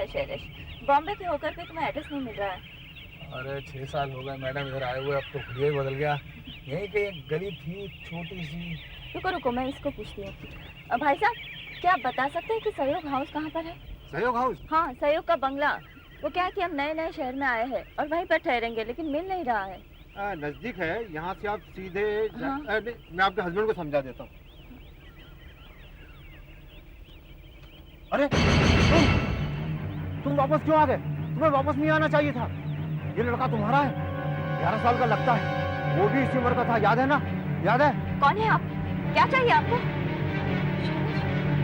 शैलेश, बॉम्बे के होकर भी तुम्हें एड्रेस नहीं मिल रहा है। अरे 6 साल हो गए मैडम इधर आए हुए, अब तो हुलिया ही बदल गया। यहीं पे एक गली थी छोटी सी। रुको रुको, मैं इसको पूछती हूँ। भाई साहब, क्या आप बता सकते हैं कि सहयोग हाउस कहाँ पर है? सहयोग हाउस? हाँ, सहयोग का बंगला। वो क्या है कि हम नए नए शहर में आए हैं और वहीं पर ठहरेंगे, लेकिन मिल नहीं रहा है। नजदीक है, यहाँ से आप सीधे हाँ। मैं आपके हस्बैंड को समझा देता हूँ। अरे तुम वापस क्यों आ गए? तुम्हें वापस नहीं आना चाहिए था। ये लड़का तुम्हारा है, 11 साल का लगता है, वो भी इसी उम्र का था, याद है ना? याद है? कौन है आप? क्या चाहिए आपको?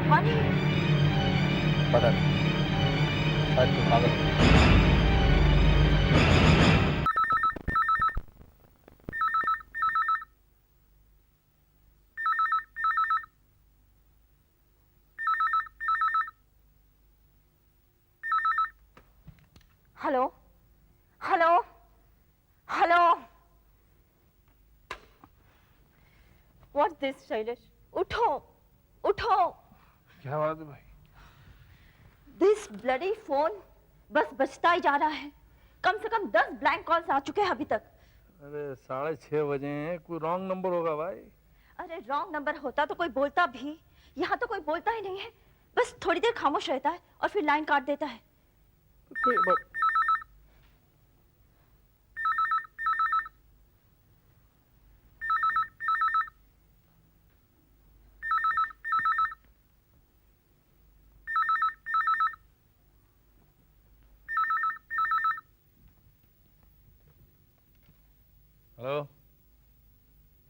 कौन है? पता नहीं, शायद कोई पागल। Hello hello hello, what's this Shailesh? उठो उठो। क्या बात है भाई? दिस ब्लडी फोन बस बजता ही जा रहा है। कम से कम 10 ब्लैंक कॉल्स आ चुके हैं अभी तक। अरे 6:30 बजे हैं, कोई रॉन्ग नंबर होगा भाई। अरे रॉन्ग नंबर होता तो कोई बोलता भी, यहाँ तो कोई बोलता ही नहीं है। बस थोड़ी देर खामोश रहता है और फिर लाइन काट देता है। हेलो।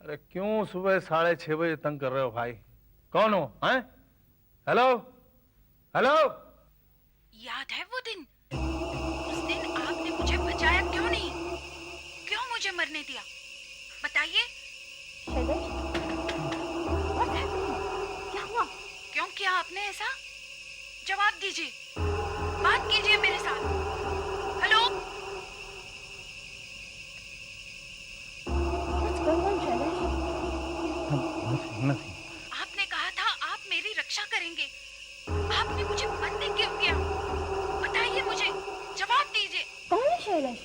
अरे क्यों सुबह 6:30 बजे तंग कर रहे हो भाई? कौन हो? हैं? Hello hello. याद है वो दिन? उस दिन आपने मुझे बचाया क्यों नहीं? क्यों मुझे मरने दिया? बताइए। Shailesh, what happened? क्या हुआ? क्यों किया आपने ऐसा? जवाब दीजिए, बात कीजिए मेरे साथ। Hello. What's going on, Shailesh? नहीं। आपने कहा था आप मेरी रक्षा करेंगे। आपने मुझे बंदी क्यों किया? बताइए मुझे, जवाब दीजिए। कौन है शैलेश?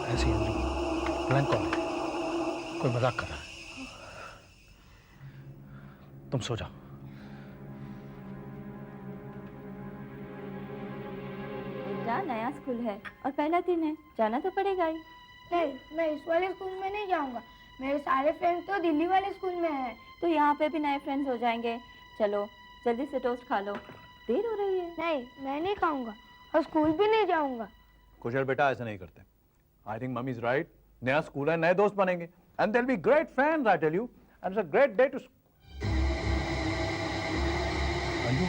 ऐसे ही अंजू, ब्लैंक कॉल है, कोई मजाक कर रहा है। तुम सो जाओ। बेटा, नया स्कूल है और पहला दिन है, जाना तो पड़ेगा ही। नहीं, मैं इस वाले स्कूल में नहीं जाऊंगा। मेरे सारे फ्रेंड्स तो दिल्ली वाले स्कूल में हैं। तो यहाँ पे भी नए फ्रेंड्स हो जाएंगे। चलो जल्दी से टोस्ट खा लो, देर हो रही है। नहीं, मैं नहीं खाऊंगा और स्कूल भी नहीं जाऊंगा। कुशल बेटा ऐसा नहीं करते। I think mummy is right. नया स्कूल है, नए दोस्त बनेंगे and there will be great friends, I tell you, and it's a great day too. Anju,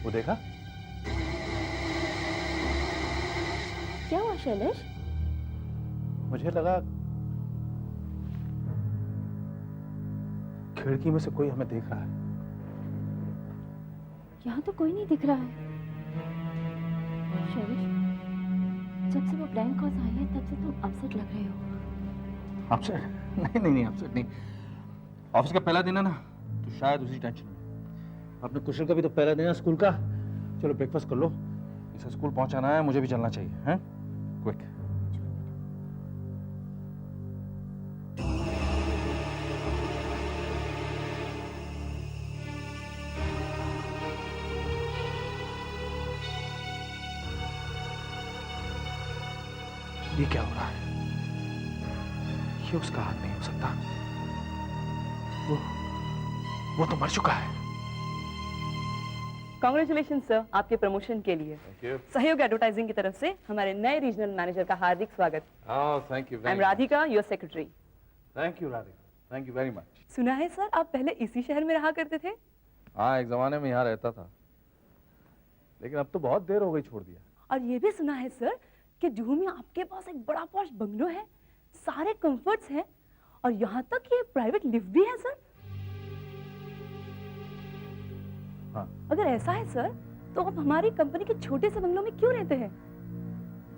वो देखा? क्या हुआ शैलेश? मुझे लगा खिड़की में से कोई हमें देख रहा है। यहाँ तो कोई नहीं दिख रहा है। शैलेश, जब से वो ब्लैंक कॉल्स आई है तब से तुम अपसेट लग रहे हो। अपसेट? नहीं अपसेट नहीं। ऑफिस का पहला दिन है ना, तो शायद उसी टेंशन में। अपने कुशल का भी तो पहला दिन है स्कूल का। चलो ब्रेकफास्ट कर लो, इसे स्कूल पहुंचाना है, मुझे भी चलना चाहिए। हैं? क्विक। ये क्या हो रहा है? ये उसका हाथ नहीं हो सकता। वो तो मर चुका है। कांग्रेचुलेशन सर, आपके प्रमोशन के लिए। सहयोग एडवर्टाइजिंग की तरफ से हमारे नए रीजनल मैनेजर का हार्दिक स्वागत। Thank you. I am Radhika, your secretary. Thank you Radhika, thank you very much. सुना है सर आप पहले इसी शहर में रहा करते थे? हाँ, एक जमाने में यहाँ रहता था, लेकिन अब तो बहुत देर हो गई, छोड़ दिया। और ये भी सुना है सर कि जुहू में आपके पास एक बड़ा पॉश बंगलो है, सारे कंफर्ट्स हैं और यहाँ तक ये प्राइवेट लिफ्ट भी है सर। हाँ। अगर ऐसा है सर तो आप हमारी कंपनी के छोटे से बंगलों में क्यों रहते हैं?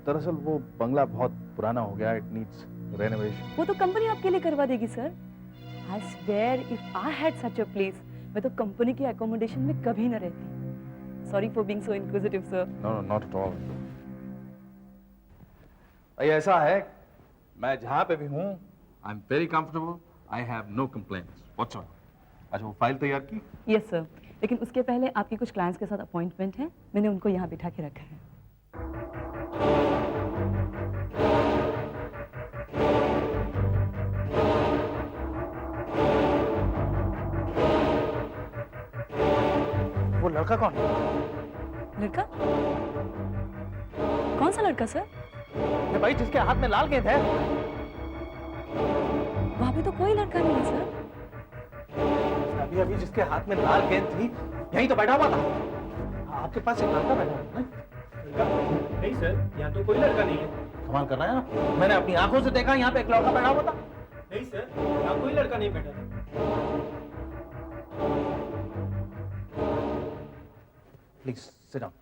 दरअसल वो बंगला बहुत पुराना हो गया, इट नीड्स रेनोवेशन। वो तो कंपनी आपके लिए करवा देगी sir. I swear if I had such a place, मैं तो कंपनी के अकोमोडेशन में कभी न रहती। Sorry for being so inquisitive, sir. No, no, not at all. ये ऐसा है, मैं जहाँ पे भी हूँ, I'm very comfortable. I have no complaints whatsoever. अच्छा वो फाइल तैयार की? Yes, sir. लेकिन उसके पहले आपके कुछ क्लाइंट्स के साथ अपॉइंटमेंट है, मैंने उनको यहाँ बिठा के रखा है। वो लड़का कौन है? लड़का? कौन सा लड़का, सर? ये भाई जिसके हाथ में लाल गेंद है। वहाँ पे तो कोई लड़का नहीं है, सर। अभी अभी जिसके हाथ में लाल गेंद थी, यहीं तो बैठा हुआ था। आपके पास एक लड़का बैठा हुआ है? नहीं सर, यहाँ तो कोई लड़का नहीं है। कमाल कर रहा है ना? मैंने अपनी आंखों से देखा यहाँ पे एक लड़का बैठा हुआ था। नहीं सर, यहाँ कोई लड़का नहीं बैठा था। Please sit down.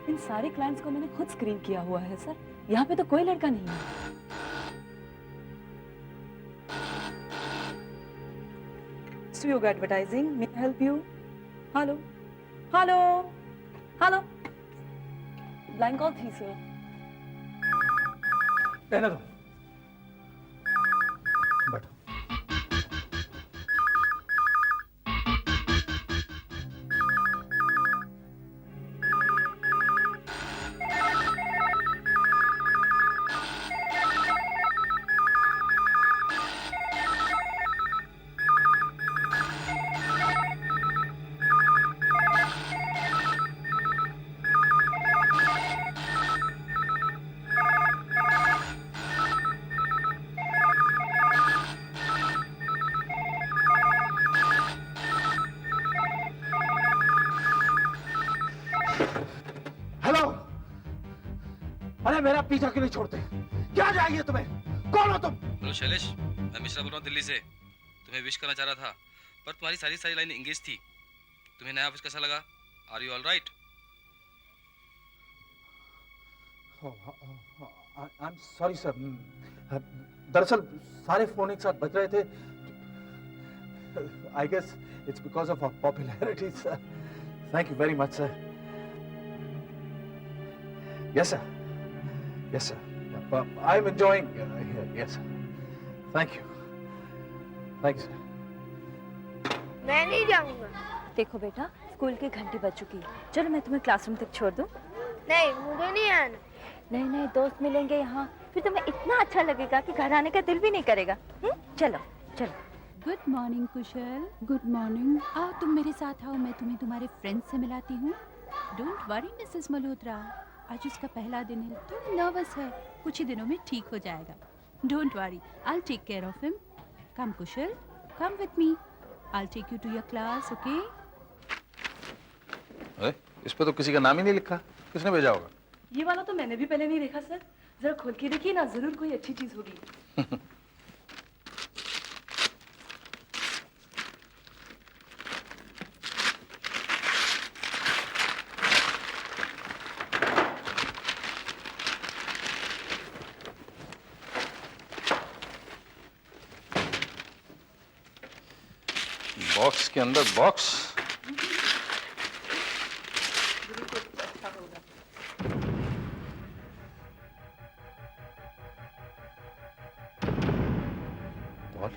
इन सारे क्लाइंट्स को मैंने खुद स्क्रीन किया हुआ है, सर। यहाँ पे तो कोई लड़का नहीं है। Swयोग advertising, may I help you? Hello, hello, hello. Blind call थी, सर। रहने दो। बैठो। हेलो, अरे मेरा पीछा क्यों नहीं छोड़ते? क्या चाहिए तुम्हें? कौन हो तुम? हेलो शैलेश, मैं मिश्रा बोल रहा हूँ दिल्ली से। तुम्हें विश करना चाह रहा था, पर तुम्हारी सारी लाइन इंग्लिश थी। तुम्हें नया ऑफिस कैसा लगा? Are you all right? I am sorry sir, दरअसल सारे फोन एक साथ बज रहे थे। I guess it's because of our popularity sir. Thank you very much sir. Yes, sir. Yes, sir. I'm enjoying here. Yes, sir. Thank you. Thanks, sir. मैं नहीं जाऊंगा। देखो बेटा, स्कूल की घंटी बज चुकी है। चलो मैं तुम्हें क्लासरूम तक छोड़ दूं। नहीं, मुझे नहीं आना। नए नए दोस्त मिलेंगे यहाँ, फिर तुम्हें इतना अच्छा लगेगा कि घर आने का दिल भी नहीं करेगा। चलो चलो। Good morning Kushal. Good morning. आओ तुम मेरे साथ आओ, मैं तुम्हें तुम्हारे फ्रेंड से मिलाती हूँ। डोंट वरी मिसेस मल्होत्रा, आज उसका पहला दिन है, थोड़ा नर्वस है, कुछ ही दिनों में ठीक हो जाएगा। Don't worry, I will take care of him. Come Kushal, come with me, I will take you to your class, okay? अरे इस पे तो किसी का नाम ही नहीं लिखा, किसने भेजा होगा? ये वाला तो मैंने भी पहले नहीं देखा, सर। जरा खोल के देखिए ना, जरूर कोई अच्छी चीज होगी। बॉक्स के अंदर बॉक्स। बॉल?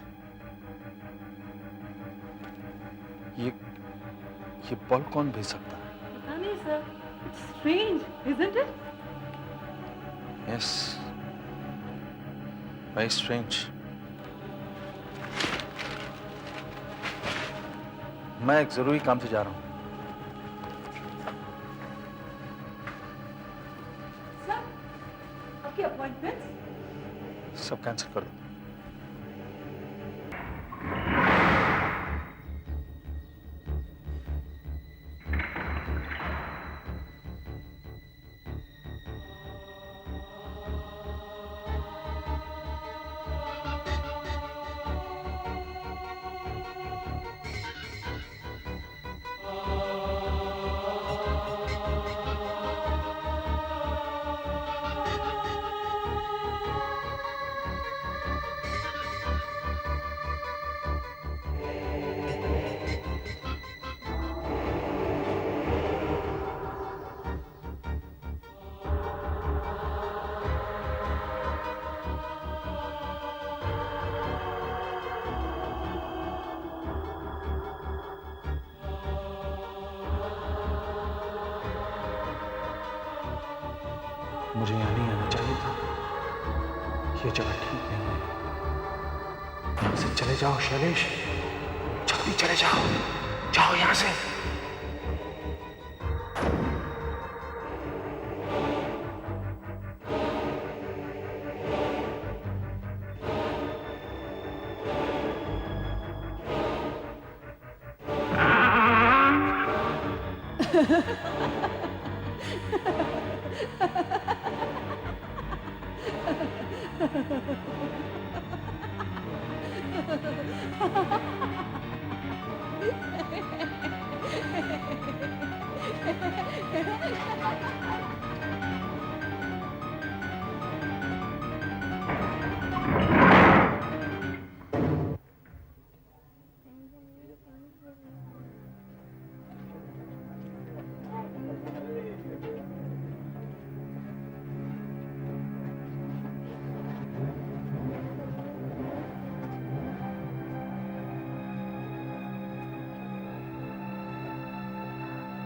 ये बॉल कौन भेज सकता है? पता नहीं sir, it's strange, isn't it? Yes, very strange. मैं एक जरूरी काम से जा रहा हूँ। सर, आपकी अपॉइंटमेंट? सब कैंसिल कर दो। मुझे यहाँ नहीं आना चाहिए था। ये जगह ठीक नहीं है। यहाँ से चले जाओ शैलेश, जल्दी चले जाओ, जाओ यहाँ से।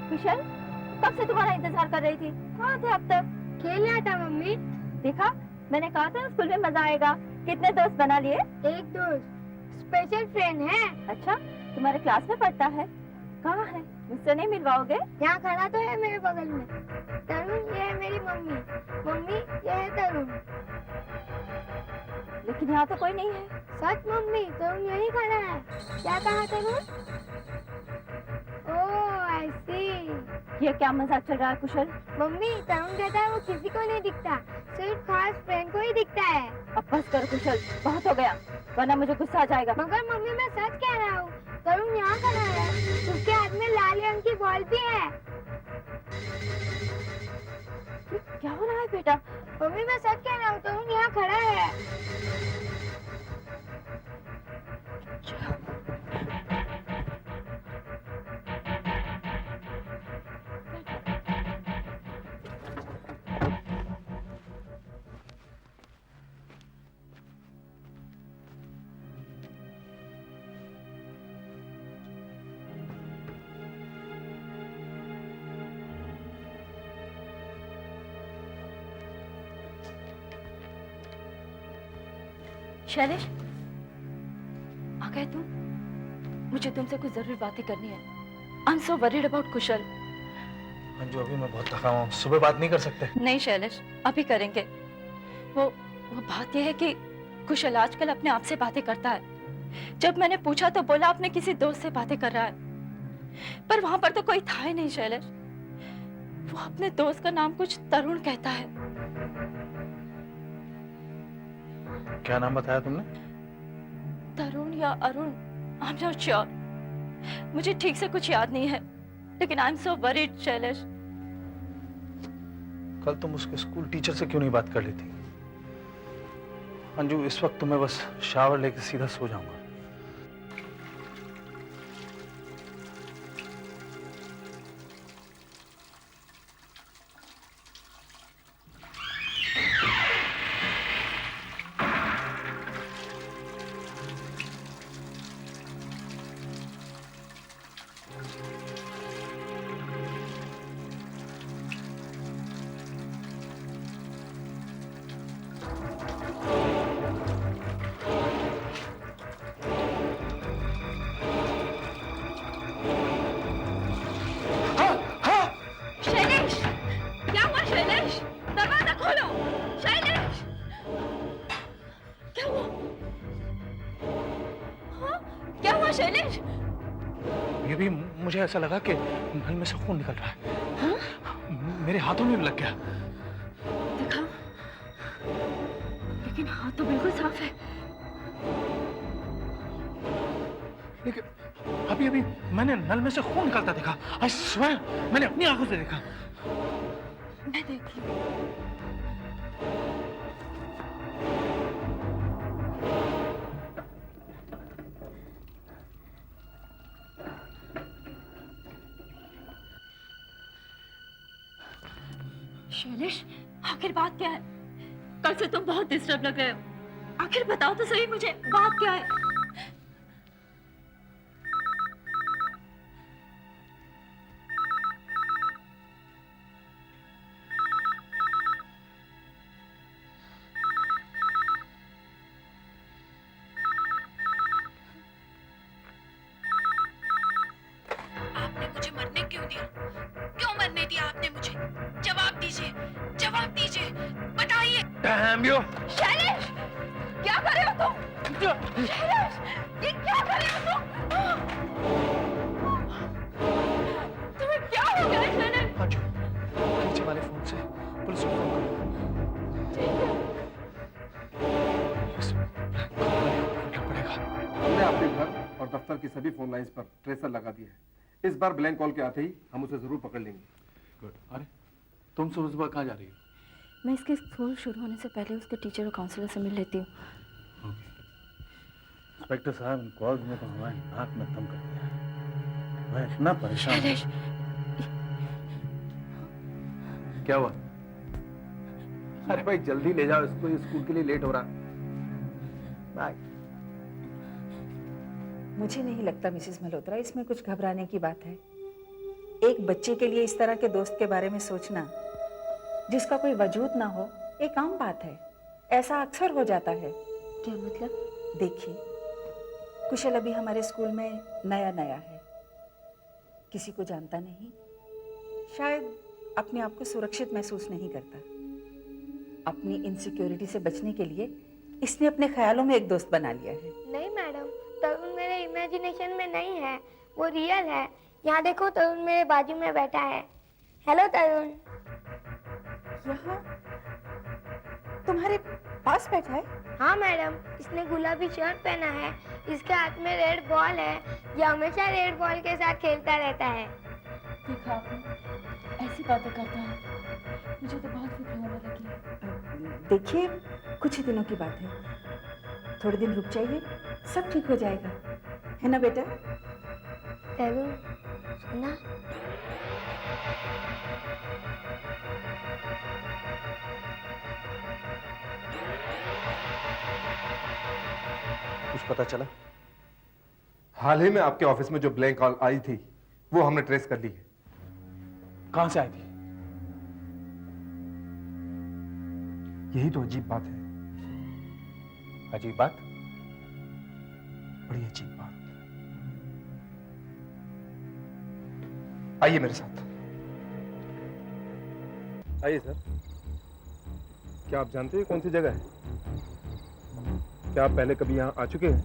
कुशल, कब से तुम्हारा इंतजार कर रही थी? कहाँ थे अब तक? खेल रहा था मम्मी। देखा, मैंने कहा था स्कूल में मजा आएगा। कितने दोस्त बना लिए? एक दोस्त स्पेशल फ्रेंड है। अच्छा, तुम्हारे क्लास में पढ़ता है? कहाँ है? मुझसे नहीं मिलवाओगे? यहाँ खड़ा तो है मेरे बगल में। तरुण, ये है मेरी मम्मी। मम्मी, ये है तरुण। लेकिन यहाँ तो कोई नहीं है। सच मम्मी, तरुण यही खड़ा है। क्या कहा तरुण? ओह, आई सी। ये क्या मजाक चल रहा है कुशल? मम्मी, तरुण कहता है वो किसी को नहीं दिखता, सिर्फ खास फ्रेंड को ही दिखता है। अब बस कर कुशल, बहुत हो गया, वरना मुझे गुस्सा आ जाएगा। मगर मम्मी, मैं सच कह रहा हूँ। तरुण यहाँ खड़ा है, उसके हाथ में लाल रंग की बॉल भी है। क्या हो रहा है बेटा? मम्मी, मैं सच कह रहा हूँ, तरुण यहाँ खड़ा है। शैलेश, आ गए तुम? मुझे तुमसे कुछ जरूरी बातें करनी है। I am so worried about Kushal. Anju, अभी मैं बहुत थका हुआ हूँ, सुबह बात नहीं कर सकते? नहीं शैलेश, अभी करेंगे। वो बात यह है कि कुशल आजकल अपने आप से बातें करता है। जब मैंने पूछा तो बोला अपने किसी दोस्त से बातें कर रहा है, पर वहां पर तो कोई था ही नहीं शैलेश। वो अपने दोस्त का नाम कुछ तरुण कहता है। क्या नाम बताया तुमने? तरुण या Arun, I am not sure. मुझे ठीक से कुछ याद नहीं है, लेकिन आई एम सो वरीड शैलेश। कल तुम उसके स्कूल टीचर से क्यों नहीं बात कर लेती? अंजू, इस वक्त तो मैं बस शावर लेके सीधा सो जाऊंगा। शैलेश, क्या हुआ शैलेश? दरवाजा खोलो शैलेश। क्या हुआ? हाँ? क्या हुआ शैलेश? ये भी मुझे ऐसा लगा कि नल में से खून निकल रहा है। हाँ? मेरे हाथों में भी लग गया। देखा, लेकिन हाथ तो बिल्कुल साफ है। लेकिन अभी अभी मैंने नल में से खून निकलता देखा। आई स्वेयर, मैंने अपनी आंखों से देखा। मैं देखती हूँ। शैलेश, आखिर बात क्या है? कल से तुम बहुत डिस्टर्ब लग रहे हो। आखिर बताओ तो सही मुझे, बात क्या है? Damn you! शैलेश, क्या कर रहे हो तुम? शैलेश, ये क्या कर रहे हो तुम? तुम्हें क्या हो गया शैलेश? अंजू, नीचे वाले फोन से पुलिस को फोन करो। इस ब्लैंक कॉल में क्या पड़ेगा? हमने आपके घर और दफ्तर की सभी फोन लाइंस पर ट्रेसर लगा दिया है। इस बार ब्लैंक कॉल के आते ही हम उसे जरूर पकड़ लेंगे। गुड। अरे तुम सुबह सुबह कहाँ जा रही हो? मैं इसके स्कूल शुरू होने से पहले उसके टीचर और काउंसलर से मिल लेती हूँ। इंस्पेक्टर साहब, इन कॉल्स में तो हमारे नाक में दम कर दिया है। मैं इतना परेशान हूँ। शैलेश, क्या हुआ? अरे भाई जल्दी ले जाओ इसको, ये स्कूल के लिए लेट हो रहा। बाय। मुझे नहीं लगता मिसेस मल्होत्रा इसमें कुछ घबराने की बात है। एक बच्चे के लिए इस तरह के दोस्त के बारे में सोचना जिसका कोई वजूद ना हो, एक आम बात है। ऐसा अक्सर हो जाता है। क्या मतलब? देखिए, कुशल अभी हमारे स्कूल में नया नया है, किसी को जानता नहीं, शायद अपने आप को सुरक्षित महसूस नहीं करता। अपनी इनसिक्योरिटी से बचने के लिए इसने अपने ख्यालों में एक दोस्त बना लिया है। नहीं मैडम, तरुण मेरे इमेजिनेशन में नहीं है, वो रियल है। यहाँ देखो, तरुण मेरे बाजू में बैठा है। हेलो तरुण। यहाँ तुम्हारे पास बैठा है? हाँ मैडम, इसने गुलाबी शर्ट पहना है, इसके हाथ में रेड बॉल है, ये हमेशा रेड बॉल के साथ खेलता रहता है। देखा आपने, ऐसी बातें करता है, मुझे तो बहुत फिक्र होने लगी है। देखिए, कुछ ही दिनों की बात है, थोड़े दिन रुक जाइए, सब ठीक हो जाएगा, है ना बेटा? तरुण, सुना? कुछ पता चला? हाल ही में आपके ऑफिस में जो ब्लैंक कॉल आई थी वो हमने ट्रेस कर ली है। कहां से आई थी? यही तो अजीब बात है। अजीब बात? बड़ी अजीब बात। आइए मेरे साथ। आइए सर। क्या आप जानते हैं कौन सी जगह है? क्या आप पहले कभी यहाँ आ चुके हैं?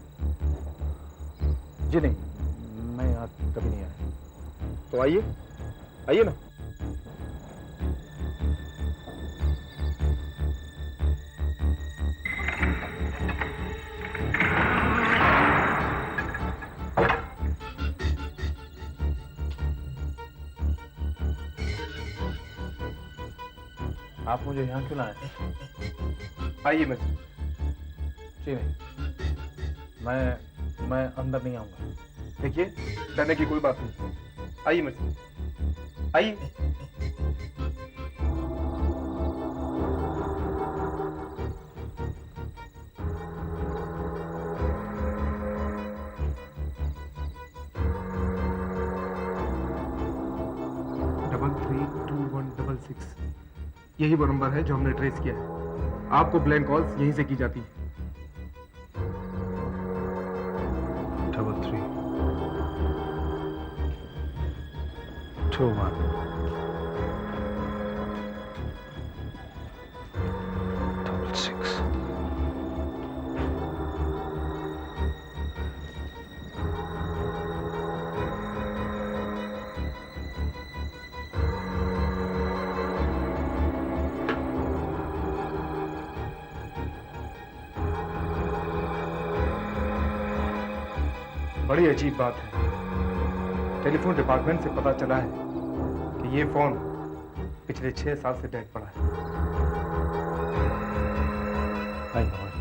जी नहीं, मैं यहाँ कभी नहीं आया। तो आइए, आइए ना। आप मुझे यहाँ क्यों लाए? आइए मेरे साथ। जी नहीं, मैं अंदर नहीं आऊंगा। देखिए, डरने की कोई बात नहीं। आइए मेरे साथ, आइए। डबल 32166 यही वो नंबर है जो हमने ट्रेस किया है। आपको ब्लैंक कॉल्स यहीं से की जाती है। 3 2 1 6 बड़ी अजीब बात है, टेलीफोन डिपार्टमेंट से पता चला है कि ये फोन पिछले 6 साल से डेड पड़ा है। I know it.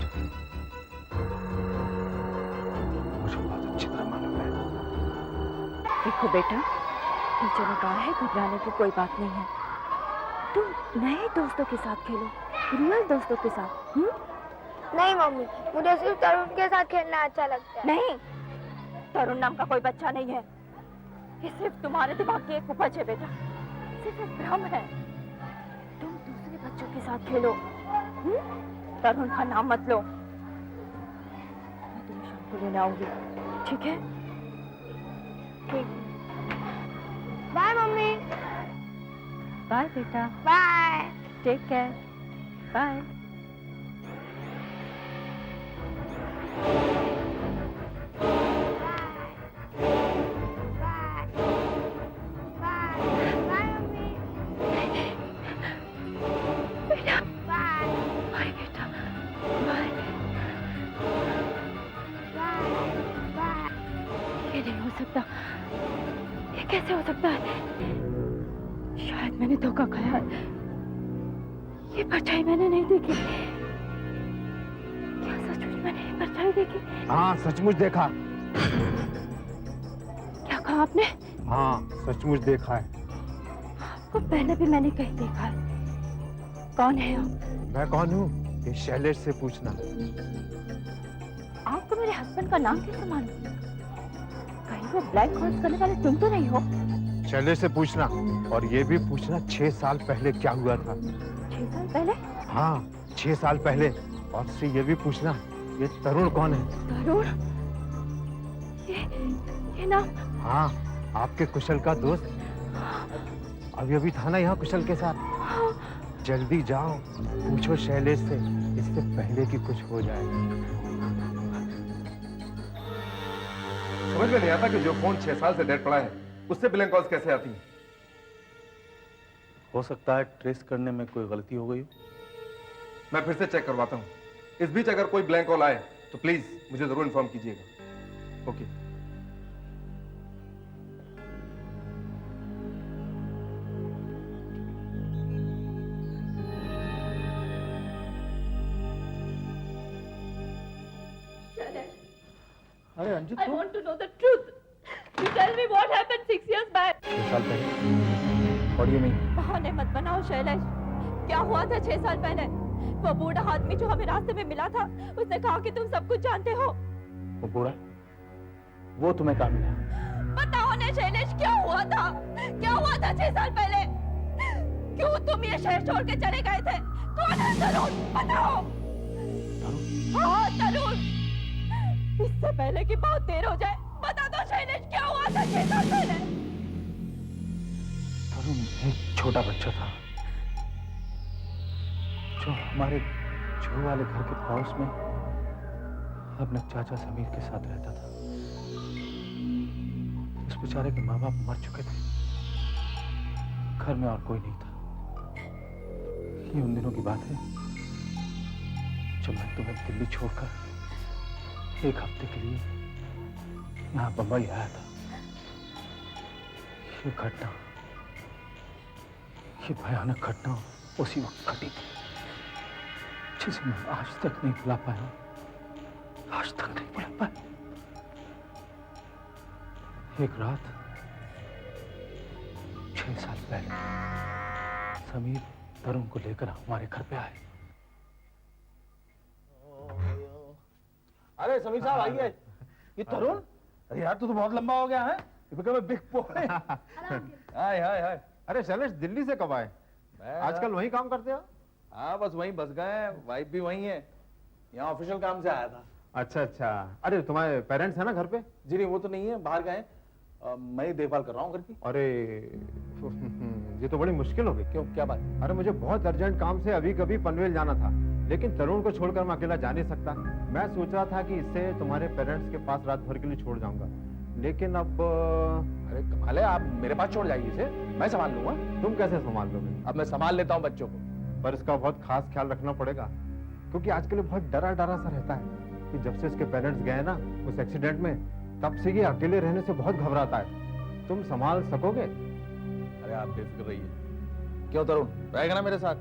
मुझे बहुत अच्छी तरह मालूम है। देखो बेटा, टीचर ने कहा है घबराने की कोई बात नहीं है। तुम नए दोस्तों के साथ खेलो, रियल दोस्तों के साथ। नहीं मम्मी, मुझे सिर्फ तरुण के साथ खेलना अच्छा लगता है। नहीं, तरुण नाम का कोई बच्चा नहीं है। ये सिर्फ तुम्हारे दिमाग की एक उपज है बेटा, सिर्फ एक भ्रम है। तुम दूसरे बच्चों के साथ खेलो, तरुण का नाम मत लो। मैं तुम्हें शाम को लेने आऊंगी, ठीक है? ठीक। Bye mummy. बाय बेटा, बाय। Take care, bye. सकता? ये कैसे हो सकता है? शायद मैंने धोखा खाया। ये परछाई मैंने नहीं देखी। क्या सचमुच मैंने ये परछाई देखी? हाँ सचमुच देखा। क्या कहा आपने? हाँ सचमुच देखा है। आपको पहले भी मैंने कहीं देखा है। कौन है आप? मैं कौन हूँ ये शैलेश से पूछना। आपको मेरे हस्बैंड का नाम कैसे मालूम? कहीं वो ब्लैक हॉर्स करने वाले तुम तो नहीं हो? शैलेश से पूछना, और ये भी पूछना 6 साल पहले क्या हुआ था। 6 साल पहले? हाँ 6 साल पहले। और से ये भी पूछना ये तरुण कौन है। तरुण? ये नाम? हाँ आपके कुशल का दोस्त। अभी अभी था ना यहाँ कुशल के साथ। जल्दी जाओ पूछो शैलेश से, इससे पहले कि कुछ हो जाए। समझ में नहीं आता कि जो फोन 6 साल से डेड पड़ा है उससे ब्लैंक कॉल्स कैसे आती हैं? हो सकता है ट्रेस करने में कोई गलती हो गई हो। मैं फिर से चेक करवाता हूँ। इस बीच अगर कोई ब्लैंक कॉल आए तो प्लीज मुझे जरूर इन्फॉर्म कीजिएगा। ओके। अरे Anjit, I want to know the truth. You tell me what happened 6 years back. 6 साल पहले? और ये नहीं बहाने मत बनाओ शैलेश। क्या हुआ था 6 साल पहले? वो बूढ़ा आदमी जो हमें रास्ते में मिला था, उसने कहा कि तुम सब कुछ जानते हो। वो बूढ़ा, वो तुम्हें कहाँ मिला? बताओ ने शैलेश, क्या हुआ था? क्या हुआ था 6 साल पहले? क्यों तुम ये शहर छोड़ के चले गए थे? कौन है तरुण? बताओ। हाँ तरुण। इससे पहले कि बहुत देर हो जाए, बता दो शैलेश, क्या हुआ था 6 साल पहले? तरुण एक छोटा बच्चा था जो हमारे जो वाले घर के पड़ोस में अपने चाचा समीर के साथ रहता था। उस बेचारे के माँ बाप मर चुके थे। घर में और कोई नहीं था। ये उन दिनों की बात है जब मैं तुम्हें दिल्ली छोड़कर 1 हफ्ते के लिए यहाँ बंबई आया था। ये घटना, ये भयानक घटना उसी वक्त घटी थी जिसे मैं आज तक नहीं भुला पाया। आज तक नहीं भुला पाया। एक रात 6 साल पहले समीर तरुण को लेकर हमारे घर पे आए। अरे समीर साहब आइए। ये तरुण? अरे यार तू तो बहुत लंबा हो गया है। Big boy. Hi hi hi. अरे शैलेश दिल्ली से कब आए? आजकल वही काम करते हो? हाँ बस वहीं बस गए हैं। वाइफ भी वहीं है। यहाँ ऑफिशियल काम से आया था। अच्छा अच्छा। अरे तुम्हारे पेरेंट्स है ना घर पे? जी नहीं, वो तो नहीं है, बाहर गए। मैं ही देखभाल कर रहा हूँ घर की। अरे ये तो बड़ी मुश्किल हो गई। क्यों, क्या बात? अरे मुझे बहुत अर्जेंट काम से अभी कभी पनवेल जाना था, लेकिन तरुण को छोड़कर मैं अकेला जा नहीं सकता। मैं सोच रहा था कि इससे तुम्हारे पेरेंट्स के पास रात भर के लिए छोड़ जाऊंगा, लेकिन अब अरे कमाल है, आप मेरे पास छोड़ जाइए इसे, मैं संभाल लूंगा। तुम कैसे संभाल लोगे? अब मैं संभाल लेता हूँ बच्चों को, पर इसका बहुत खास ख्याल रखना पड़ेगा, क्योंकि आजकल बहुत डरा डरा सा रहता है कि जब से इसके पेरेंट्स गए ना उस एक्सीडेंट में, तब से ये अकेले रहने से बहुत घबराता है। तुम संभाल सकोगे? अरे आप बेफिक्र रहिए। क्यों तरुण, रहेगा ना मेरे साथ?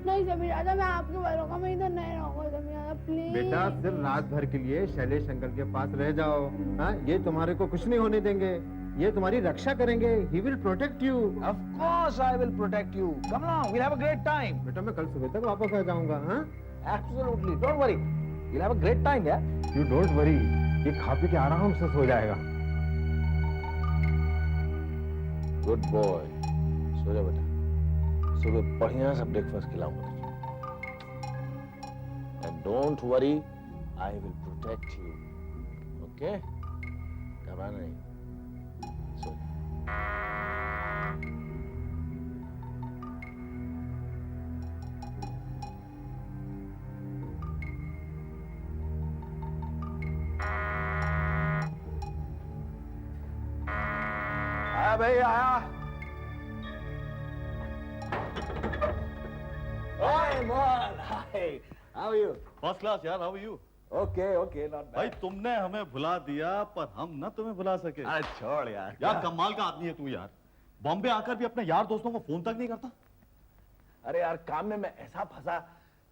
नहीं समीर दादा, मैं आपके भरोसा में इधर नहीं रहूंगा समीर दादा, प्लीज। बेटा सिर्फ रात भर के लिए शैलेश अंकल के पास रह जाओ। हाँ, ये तुम्हारे को कुछ नहीं होने देंगे, ये तुम्हारी रक्षा करेंगे। He will protect you. Of course I will protect you. Come along, we'll have a great time. बेटा मैं कल सुबह तक वापस आ जाऊंगा। हाँ? Absolutely, don't worry. We'll have a great time, yeah. You don't worry. ये खा पी के आराम से सो जाएगा। Good boy. सो जा बेटा। सुबह बढ़िया सा ब्रेकफास्ट खिलाऊंगा तुझे। And don't worry, I will protect you. Okay? घबराना नहीं। सो जा। आया भाई आया। Hi, man. Hi. How are you? First class यार, how are you? Okay okay not भाई तुमने हमें भुला दिया पर हम ना तुम्हें भुला सके। अरे छोड़ यार। यार कमाल का आदमी है तू यार, बॉम्बे आकर भी अपने यार दोस्तों को फोन तक नहीं करता। अरे यार काम में मैं ऐसा फंसा,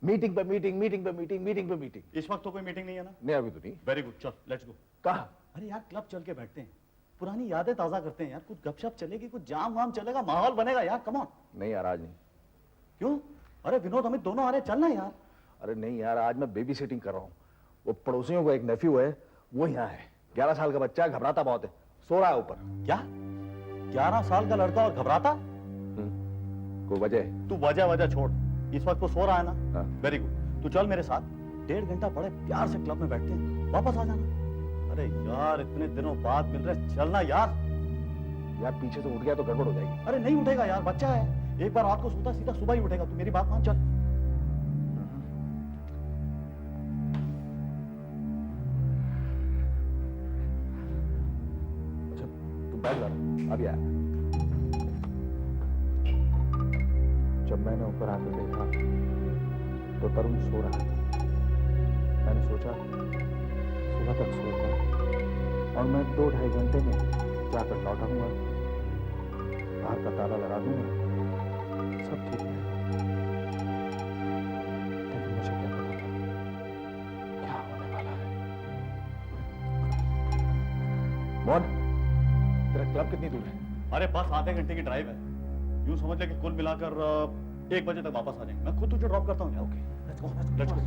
मीटिंग पे मीटिंग, मीटिंग पे मीटिंग, मीटिंग पे मीटिंग। इस वक्त तो कोई मीटिंग नहीं है ना? नहीं अभी तो नहीं। वेरी गुड, चल लेट्स गो। कहाँ? अरे यार क्लब चल के बैठते हैं, पुरानी यादें ताजा करते हैं यार, कुछ गपशप चलेगी, कुछ जाम वाम चलेगा, माहौल बनेगा यार, कम ऑन। नहीं यार आज नहीं। क्यों? अरे विनोद अमित दोनों आ रहे, चलना यार। अरे नहीं यार आज मैं बेबी सिटिंग कर रहा हूँ। वो पड़ोसियों को एक नेफ्यू है, वो यहाँ है, 11 साल का बच्चा, घबराता बहुत है, सो रहा है ऊपर। क्या 11 साल का लड़का और घबराता? कोई वजह? तू वजह छोड़, इस वक्त वो सो रहा है ना? हाँ। वेरी गुड, तू चल मेरे साथ, 1.5 घंटा बड़े प्यार से क्लब में बैठते हैं, वापस आ जाना। अरे यार इतने दिनों बाद मिल रहे, चलना यार। यार पीछे से उठ गया तो गड़बड़ हो जाएगी। अरे नहीं उठेगा यार, बच्चा है, एक बार रात को सोता सीधा सुबह ही उठेगा, तू मेरी बात मान, चल। बैठ जा, अभी आया। जब मैंने ऊपर आकर देखा तो तरुण सो रहा था। मैंने सोचा सुबह तक सोकर और मैं 2-2.5 घंटे में जाकर लौट आऊंगा, बाहर का ताला लगा दूंगा, सब ठीक है। लेकिन मुझे क्या पता था क्या होने वाला है। मोहन, तेरा क्लब कितनी दूर है? अरे बस आधे घंटे की ड्राइव है, यूं समझ ले कि कुल मिलाकर 1 बजे तक वापस आ जाएंगे। मैं खुद तुझे ड्रॉप करता हूँ। Okay let's go.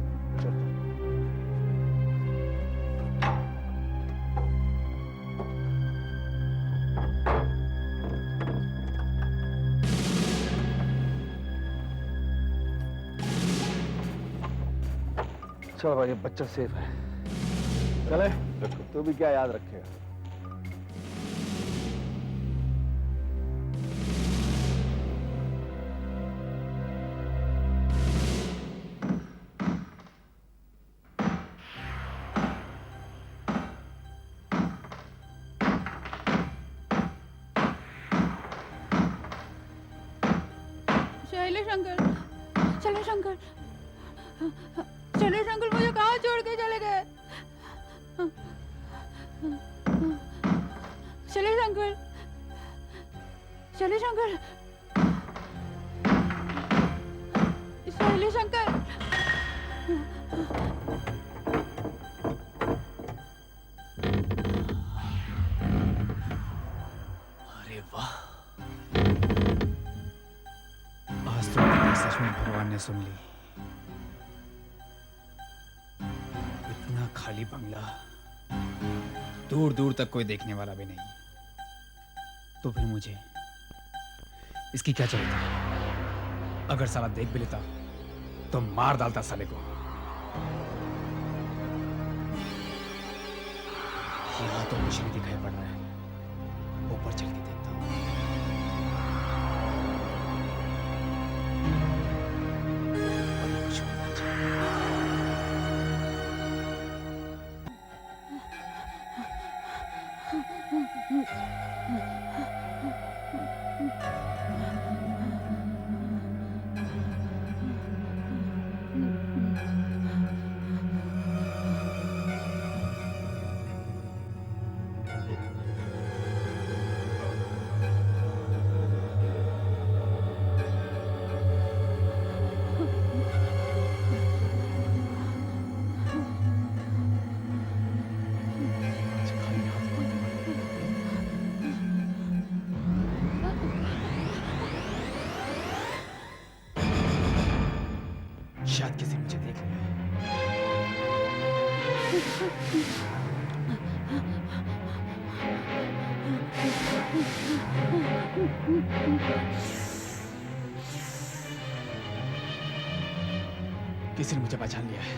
चलो भाई बच्चा सेफ है, चले। तू भी क्या याद रखेगा। Shailesh uncle, Shailesh uncle, Shailesh uncle मुझे कहाँ छोड़ के चले गए? Shailesh uncle, Shailesh uncle, Shailesh uncle. अरे वाह, आज तो मेरी सच में भगवान ने सुन ली। इतना खाली बंगला, दूर दूर तक कोई देखने वाला भी नहीं, तो फिर मुझे इसकी क्या जरूरत? अगर साला देख भी लेता तो मार डालता साले को। यहाँ तो कुछ नहीं दिखाई पड़ रहा है, ऊपर चल के देखता हूँ। कुछ होना चाहिए। शायद किसी मुझे देख लिया किसी ने मुझे पहचान लिया है।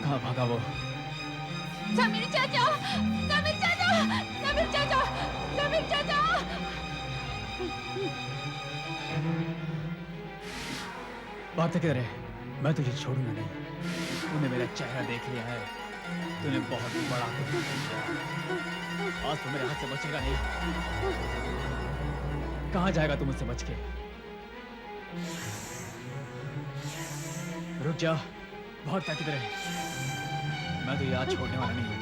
कहाँ भागा वो? समीर चाचा, समीर चाचा, समीर चाचा, समीर चाचा। बात किधर है? मैं तुझे छोड़ूंगा नहीं। तूने मेरा चेहरा देख लिया है, तूने बहुत बड़ा गुनाह किया। आज तो मेरे हाथ से बचेगा नहीं। कहाँ जाएगा तू मुझसे बच के? रुक जा। बहुत ताकत रहे, मैं तो याद छोड़ने वाला नहीं हूँ।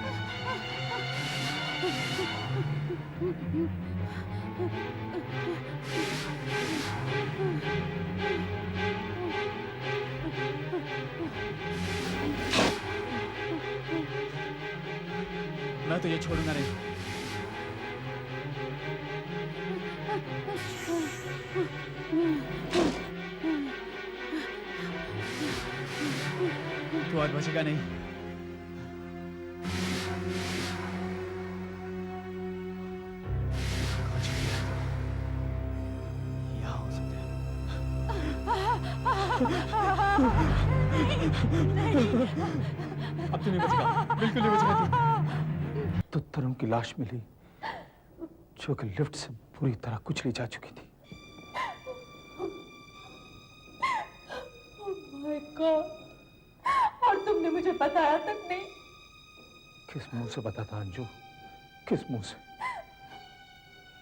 मैं तो ये छोड़ूंगा नहीं। तू आज बचेगा नहीं। कहाँ चली गया? यहाँ हो सकता है। अब तू नहीं बचेगा, बिल्कुल नहीं बचेगा तू। तो तरुण की लाश मिली जो कि लिफ्ट से पूरी तरह कुचली जा चुकी थी। माय गॉड, और तुमने मुझे बताया तक नहीं। किस मुंह से बताता अंजू, किस मुंह से?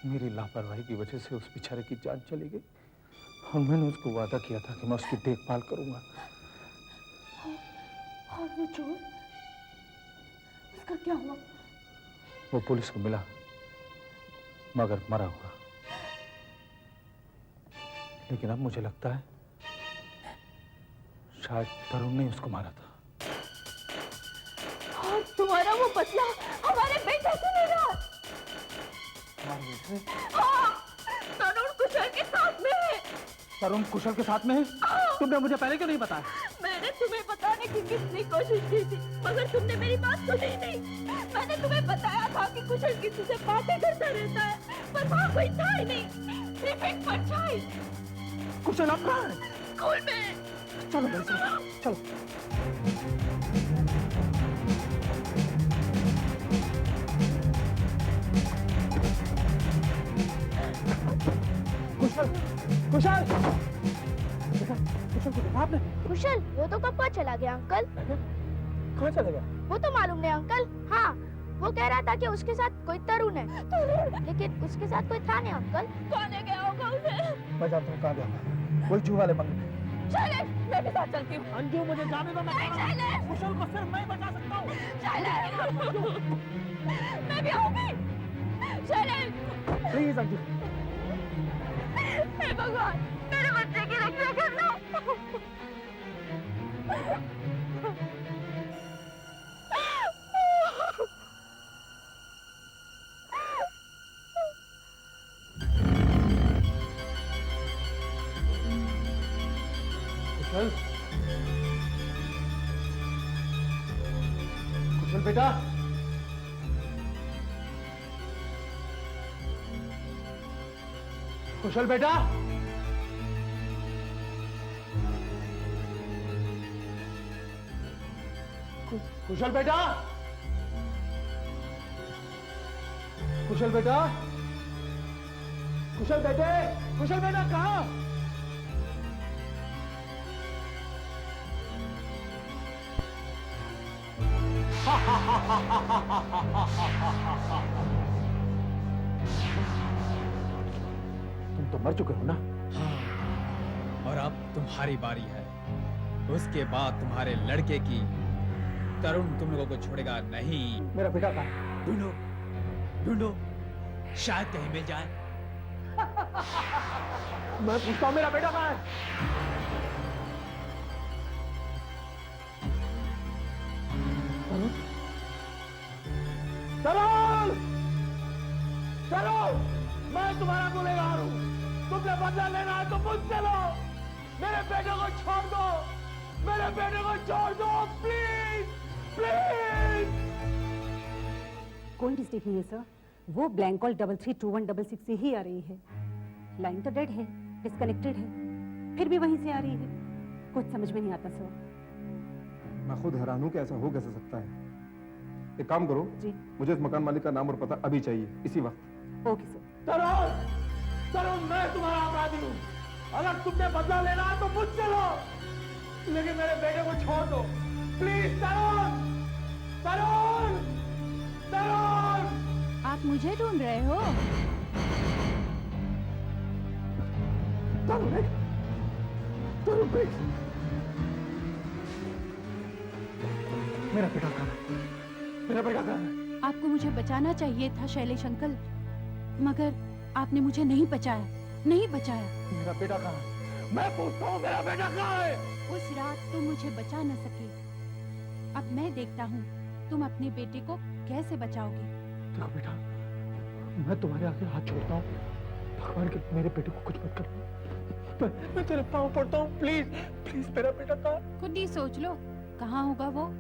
मेरी लापरवाही की वजह से उस बेचारे की जान चली गई और मैंने उसको वादा किया था कि मैं उसकी देखभाल करूंगा। और वो चोर, उसका क्या हुआ? वो पुलिस को मिला मगर मरा हुआ। लेकिन अब मुझे लगता है शायद तरुण ने उसको मारा था। और तुम्हारा वो बदला हमारे बेटे से ले रहा। हमारे बेटे? हाँ, तरुण कुशल के साथ में है। तरुण कुशल के साथ में है? तुमने मुझे पहले क्यों नहीं बताया? मैंने तुम्हें बताने की कितनी कोशिश की थी, मगर तुमने मेरी बात सुनी नहीं। मैंने तुम्हें बताया था कि कुशल किसी से बातें करता रहता है, पर वहाँ कोई था ही नहीं, सिर्फ एक परछाई। कुशल अब कहाँ है? स्कूल में। चलो मेरे साथ, चलो। कुशल, कुशल, कुशल को देखा आपने? कुशल, वो तो कब चला गया अंकल? कहाँ चले गया? वो तो मालूम नहीं अंकल। हाँ, वो कह रहा था कि उसके साथ कोई तरुण है, लेकिन उसके साथ कोई था नहीं अंकल। कौन ले गया होगा उसे? मैं जानता हूँ कहाँ गया। वही जू वाले बंगले। शैलेश, मैं भी साथ चलती हूँ। अंजू मुझे जाने दो, मैं शैलेश, कुशल को सिर्फ मैं बचा सकता हूँ। शैलेश, मैं भी आऊंगी। शैलेश, प्लीज अंजू। हे भगवान, मेरे बच्चे की रक्षा करना। कुशल, कुशल बेटा, कुशल बेटा, कुशल बेटा, कुशल बेटा, कुशल बेटे, कुशल बेटा कहाँ? तुम तो मर चुके हो ना? हाँ, और अब तुम्हारी बारी है। उसके बाद तुम्हारे लड़के की। तरुण तुम लोगों को छोड़ेगा नहीं। मेरा बेटा कहाँ है? ढूंढो, ढूंढो, शायद कहीं मिल जाए। मैं पूछता हूँ मेरा बेटा कहाँ है? तरुण! तरुण! मैं तुम्हारा गुनहगार हूँ। तुमने बदला लेना है तो मुझसे लो। मेरे बेटे को छोड़ दो। मेरे बेटे को छोड़ दो, प्लीज, प्लीज। कोई मिस्टेक नहीं है सर, वो ब्लैंक कॉल 332166 से ही आ रही है। लाइन तो डेड है, डिस्कनेक्टेड है, फिर भी वहीं से आ रही है। कुछ समझ में नहीं आता सर। मैं खुद हैरान हूँ कि ऐसा हो कैसे सकता है। एक काम करो जी, मुझे इस मकान मालिक का नाम और पता अभी चाहिए, इसी वक्त। Okay sir. तरुण! तरुण, मैं तुम्हारा अपराधी हूँ। अगर तुमने बदला लेना है तो मुझसे लो, लेकिन मेरे बेटे को छोड़ दो, प्लीज। तरुण! तरुण! तरुण! आप मुझे ढूंढ रहे हो? तरुण, तरुण प्लीज। मेरा बेटा कहाँ है? मेरा बेटा कहाँ है? आपको मुझे बचाना चाहिए था शैलेश अंकल, मगर आपने मुझे नहीं बचाया, नहीं बचाया। मेरा बेटा कहाँ है? मैं पूछता हूँ, मेरा बेटा कहाँ है? उस रात तुम मुझे बचा न सके, अब मैं देखता हूँ तुम अपने बेटे को कैसे बचाओगे। देखो बेटा, मैं तुम्हारे आगे हाथ छोड़ता हूँ, भगवान के मेरे बेटे को कुछ मत कर। मैं तेरे पाँव पड़ता हूँ, प्लीज प्लीज, मेरा बेटा कहाँ? खुद ही सोच लो, कहाँ होगा वो।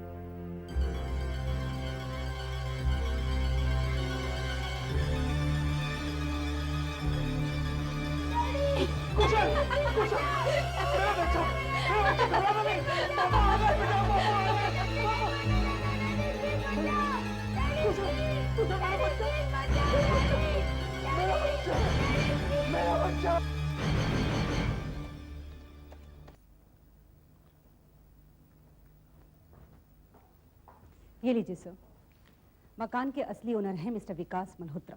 कुशल, कुशल, मेरा बच्चा घबराना नहीं। पापा आ गए बेटा, पापा आ गए। कुशल, कुशल, मेरा बच्चा, मेरा बच्चा, मेरा बच्चा। ये लीजिए सर, मकान के असली ओनर हैं मिस्टर विकास मल्होत्रा।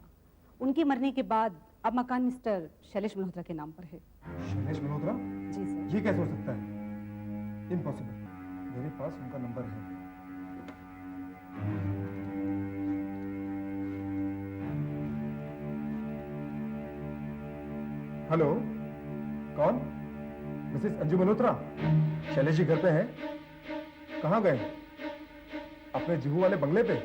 उनके मरने के बाद अब मकान मिस्टर शैलेश मल्होत्रा के नाम पर है। शैलेश मल्होत्रा? जी सर। ये कैसे हो सकता है? इम्पॉसिबल। मेरे पास उनका नंबर है। हेलो, कौन? मिसेस अंजू मल्होत्रा? शैलेश जी घर पे हैं? कहाँ गए? अपने जुहू वाले बंगले पे?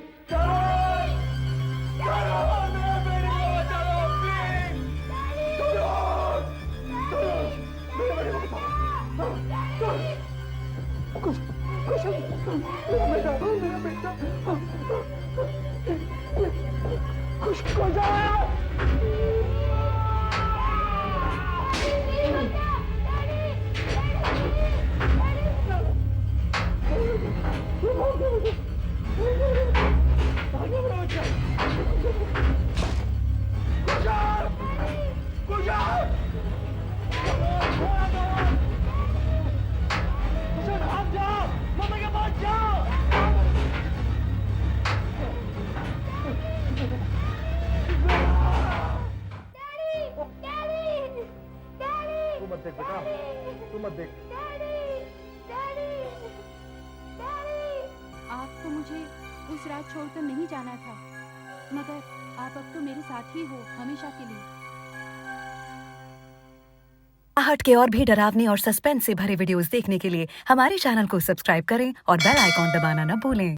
आपको मुझे उस रात छोड़कर नहीं जाना था, मगर आप अब तो मेरे साथ ही हो हमेशा के लिए। आहट के और भी डरावनी और सस्पेंस से भरे वीडियोस देखने के लिए हमारे चैनल को सब्सक्राइब करें और बेल आइकॉन दबाना न भूलें।